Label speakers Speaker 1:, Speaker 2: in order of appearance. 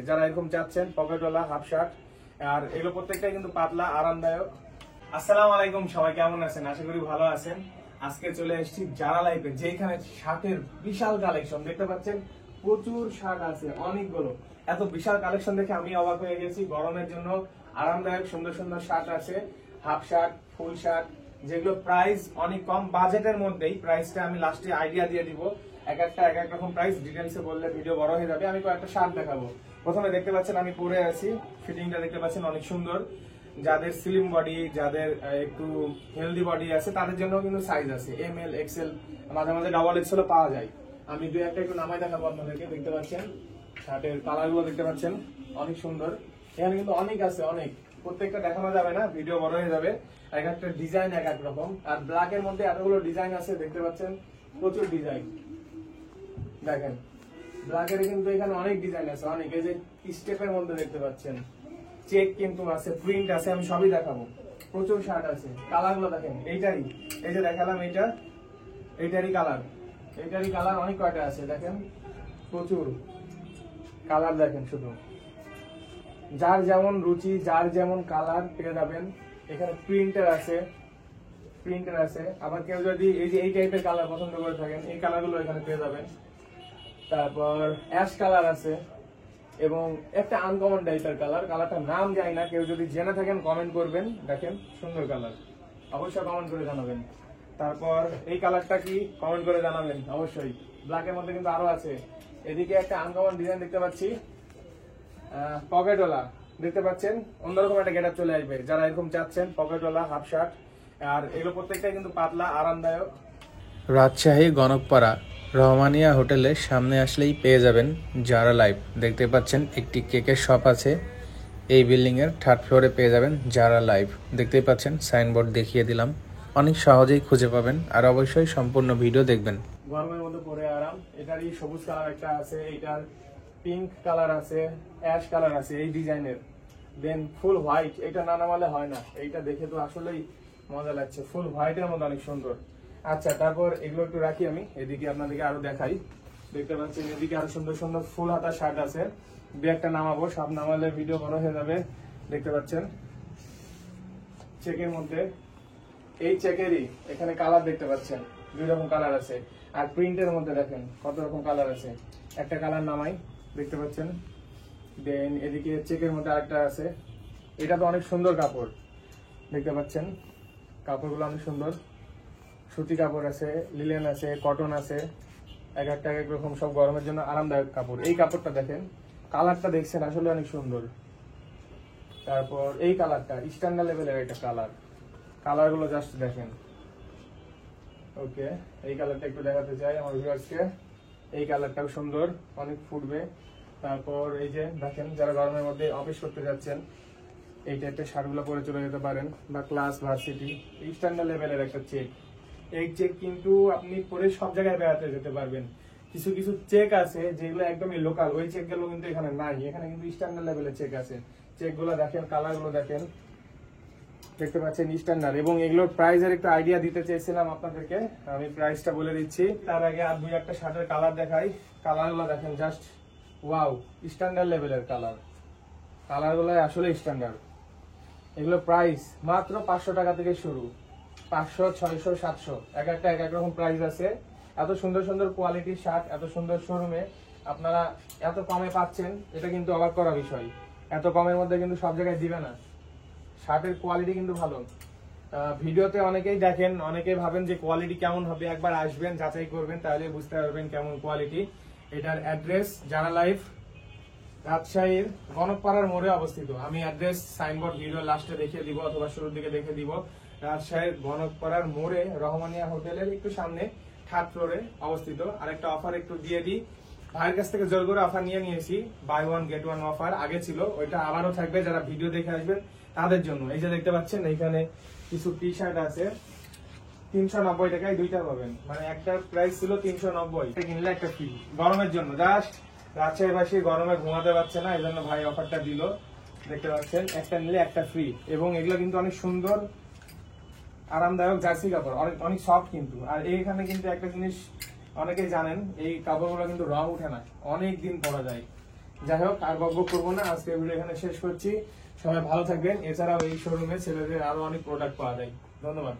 Speaker 1: যারা এরকম চাচ্ছেন পকেটওয়ালা হাফ শার্ট, আর এগুলো প্রত্যেকটাই কিন্তু পাতলা আরামদায়ক। আসসালামু আলাইকুম, সবাই কেমন আছেন? আশা করি ভালো আছেন। আজকে চলে এসেছি জারা লাইফে, যেখানে শার্টের বিশাল কালেকশন দেখতে পাচ্ছেন। প্রচুর শার্ট আছে, অনেকগুলো। এত বিশাল কালেকশন দেখে আমি অবাক হয়ে গেছি। গরমের জন্য আরামদায়ক সুন্দর সুন্দর শার্ট আছে, হাফ শার্ট, ফুল শার্ট, যেগুলো প্রাইস অনেক কম বাজেটের মধ্যেই। প্রাইসটা আমি লাস্টে আইডিয়া দিয়ে দিব, এক একটা এক এক রকম প্রাইস। ডিটেলসে বললে ভিডিও বড় হয়ে যাবে। আমি কয়েকটা শার্ট দেখাবো। প্রথমে দেখতে পাচ্ছেন আমি পরে আছি, ফিটিংটা দেখতে পাচ্ছেন অনেক সুন্দর। যাদের স্লিম বডি, যাদের একটু হেলদি বডি আছে, তাদের জন্য কিন্তু সাইজ আছে এম এল, এক্সেল, মাঝে মাঝে ডাবল এক্সেলও পাওয়া যায়। আমি দুই একটা একটু নামাই দেখাবো আপনাদেরকে। দেখতে পাচ্ছেন শার্টের কালার গুলো দেখতে পাচ্ছেন অনেক সুন্দর। এখানে কিন্তু অনেক আছে, অনেক। প্রত্যেকটা দেখানো যাবে না, ভিডিও বড় হয়ে যাবে। এক একটা ডিজাইন এক এক রকম। আর ব্ল্যাক এর মধ্যে এতগুলো ডিজাইন আছে, দেখতে পাচ্ছেন প্রচুর ডিজাইন। দেখেন ব্ল্যাক এর কিন্তু এখানে অনেক ডিজাইন আছে, অনেক। এই যে স্টেপের মধ্যে দেখতে পাচ্ছেন চেক কিন্তু আছে, প্রিন্ট আছে, আমি সবই দেখাবো। প্রচুর শার্ট আছে। কালার গুলো দেখেন, এইটারই, এই যে দেখালাম এইটারই কালার অনেক কয়টা আছে দেখেন, প্রচুর কালার। দেখেন শুধু যার যেমন রুচি, যার যেমন কালার পেয়ে যাবেন। এখানে প্রিন্টার আছে। আবার কেউ যদি এই টাইপের কালার পছন্দ করে থাকেন, এই কালার গুলো এখানে পেয়ে যাবেন। তারপর অ্যাশ কালার আছে, এবং একটা আনকমন টাইপের কালারটার নাম জানি না, কেউ যদি জেনে থাকেন কমেন্ট করবেন। দেখেন সুন্দর কালার, অবশ্যই কমেন্ট করে জানাবেন। তারপর এই কালারটা কি, কমেন্ট করে জানাবেন অবশ্যই। ব্ল্যাকের মধ্যে কিন্তু আরো আছে। এদিকে একটা আনকমন ডিজাইন দেখতে পাচ্ছি, পকেটওয়ালা দেখতে পাচ্ছেন। অন্যরকম একটা গেটআপ চলে আসবে যারা এরকম চাচ্ছেন, পকেটওয়ালা হাফ শার্ট। আর এগুলো প্রত্যেকটাই কিন্তু পাতলা আরামদায়ক।
Speaker 2: রাজশাহী গণকপাড়া রহমানিয়া হোটেলের সামনে আসলেই পেয়ে যাবেন জারা লাইফ। দেখতে পাচ্ছেন একটি কেকের শপ আছে। এই বিল্ডিং এর 3rd ফ্লোরে পেয়ে যাবেন জারা লাইফ। দেখতেই পাচ্ছেন সাইনবোর্ড দেখিয়ে দিলাম, অনেক সহজেই খুঁজে পাবেন। আর অবশ্যই সম্পূর্ণ ভিডিও দেখবেন।
Speaker 1: গরমের মধ্যে পরে আরাম। এটারই সবুজ কালার একটা আছে, এটার পিঙ্ক কালার আছে, অ্যাশ কালার আছে এই ডিজাইনের। দেন ফুল হোয়াইট, এটা না নামালে হয় না। এইটা দেখে তো আসলেই মজা লাগছে, ফুল হোয়াইটের মধ্যে অনেক সুন্দর। আচ্ছা, তারপর এগুলো একটু রাখি আমি, এদিকে আপনাদেরকে আরো দেখাই। দেখতে পাচ্ছেন এদিকে আরো সুন্দর সুন্দর ফুল হাতা শার্ট আছে। দু একটা নামাবো, সব নামালে ভিডিও বড় হয়ে যাবে। দেখতে পাচ্ছেন চেকের মধ্যে, এই চেকেরই এখানে কালার দেখতে পাচ্ছেন, 2 রকম কালার আছে। আর প্রিন্টের মধ্যে দেখেন কত রকম কালার আছে। একটা কালার নামাই, দেখতে পাচ্ছেন। দেন এদিকে চেকের মধ্যে আরেকটা আছে। এটা তো অনেক সুন্দর কাপড়, দেখতে পাচ্ছেন কাপড়গুলো অনেক সুন্দর। সুতি কাপড় আছে, লিলেন আছে, কটন আছে, এক একটা এক রকম, সব গরমের জন্য আরামদায়ক কাপড়। এই কাপড়টা দেখেন, কালারটা দেখছেন আসলে অনেক সুন্দর। তারপর এই কালারটা স্ট্যান্ডার্ড লেভেলের একটা কালার গুলো জাস্ট দেখেন। ওকে, এই কালারটা একটু দেখাতে চাই আমার ভিউয়ার্সকে। এই কালারটাও সুন্দর, অনেক ফুটবে। তারপর এই যে দেখেন, যারা গরমের মধ্যে অফিস করতে যাচ্ছেন, এই টাইপের শার্টগুলো পরে চলে যেতে পারেন, বা ক্লাস, ভার্সিটি। স্ট্যান্ডার্ড লেভেলের একটা চেক। এই চেক কিন্তু আপনি পরে সব জায়গায় বেড়াতে যেতে পারবেন। কিছু কিছু চেক আছে যেগুলো একদমই লোকাল, ওই চেক গুলো কিন্তু এখানে নাই। এখানে কিন্তু স্ট্যান্ডার্ড লেভেলের চেক আছে। চেক গুলো দেখেন, কালার গুলো দেখেন, দেখতে পাচ্ছেন স্ট্যান্ডার্ড। এবং এগুলোর প্রাইসের একটু আইডিয়া দিতে চেয়েছিলাম আপনাদেরকে, আমি প্রাইসটা বলে দিচ্ছি। তার আগে আর 2-1টা শার্টের কালার দেখাই। কালার গুলো দেখেন জাস্ট ওয়াও, স্ট্যান্ডার্ড লেভেলের কালার গুলো আসলে স্ট্যান্ডার্ড। এগুলো প্রাইস মাত্র 500 টাকা থেকে শুরু, 500, 600, 700, এক একটা এক এক রকম প্রাইস আছে। এত সুন্দর সুন্দর কোয়ালিটির শার্ট এত সুন্দর শোরুমে আপনারা এত কমে পাচ্ছেন, এটা কিন্তু অবাক করা বিষয়। এত কমের মধ্যে কিন্তু সব জায়গায় দিবে না। শার্টের কোয়ালিটি কিন্তু ভালো। ভিডিওতে অনেকেই দেখেন, অনেকেই ভাবেন যে কোয়ালিটি কেমন হবে। একবার আসবেন, যাচাই করবেন, তাহলে বুঝতে পারবেন কেমন কোয়ালিটি। এটার অ্যাড্রেস জারা লাইফ, রাজশাহীর গণকপাড়ার মোড়ে অবস্থিত। আমি অ্যাড্রেস সাইনবোর্ড ভিডিও লাস্টে দেখিয়ে দিব, অথবা শুরুর দিকে দেখে দিব। রাজশাহীর গণকপাড়ার মোড়ে রহমানিয়া হোটেলের একটু সামনে 3rd ফ্লোরে অবস্থিত। আর একটা অফার একটু দিয়ে দিই, ভাইয়ের কাছ থেকে জোর করে অফার নিয়েছি। বাই 1 গেট 1 অফার আগে ছিল, ওইটা আবারও থাকবে। যারা ভিডিও দেখে আসবেন তাদের জন্য। এই যে দেখতে পাচ্ছেন এইখানে কিছু টি শার্ট আছে, 390 টাকায় 2টা পাবেন। মানে একটা প্রাইস ছিল 390, কিনলে একটা ফ্রি। গরমের জন্য জাস্ট, রাজশাহীবাসী গরমে ঘুমাতে পারছে না, এই জন্য ভাই অফারটা দিল। দেখতে পাচ্ছেন একটা নিলে একটা ফ্রি। এবং এগুলো কিন্তু অনেক সুন্দর আরামদায়ক জার্সি কাপড়, অনেক সফট কিন্তু। আর এইখানে কিন্তু একটা জিনিস অনেকেই জানেন, এই কাপড়গুলো কিন্তু রং উঠে না, অনেক দিন পরা যায়। যাই হোক, আর বকবক করবো না, আজকে ভিডিও এখানে শেষ করছি। সবাই ভালো থাকবেন। এছাড়াও এই শোরুমে ছেলেদের আরো অনেক প্রোডাক্ট পাওয়া যায়। ধন্যবাদ।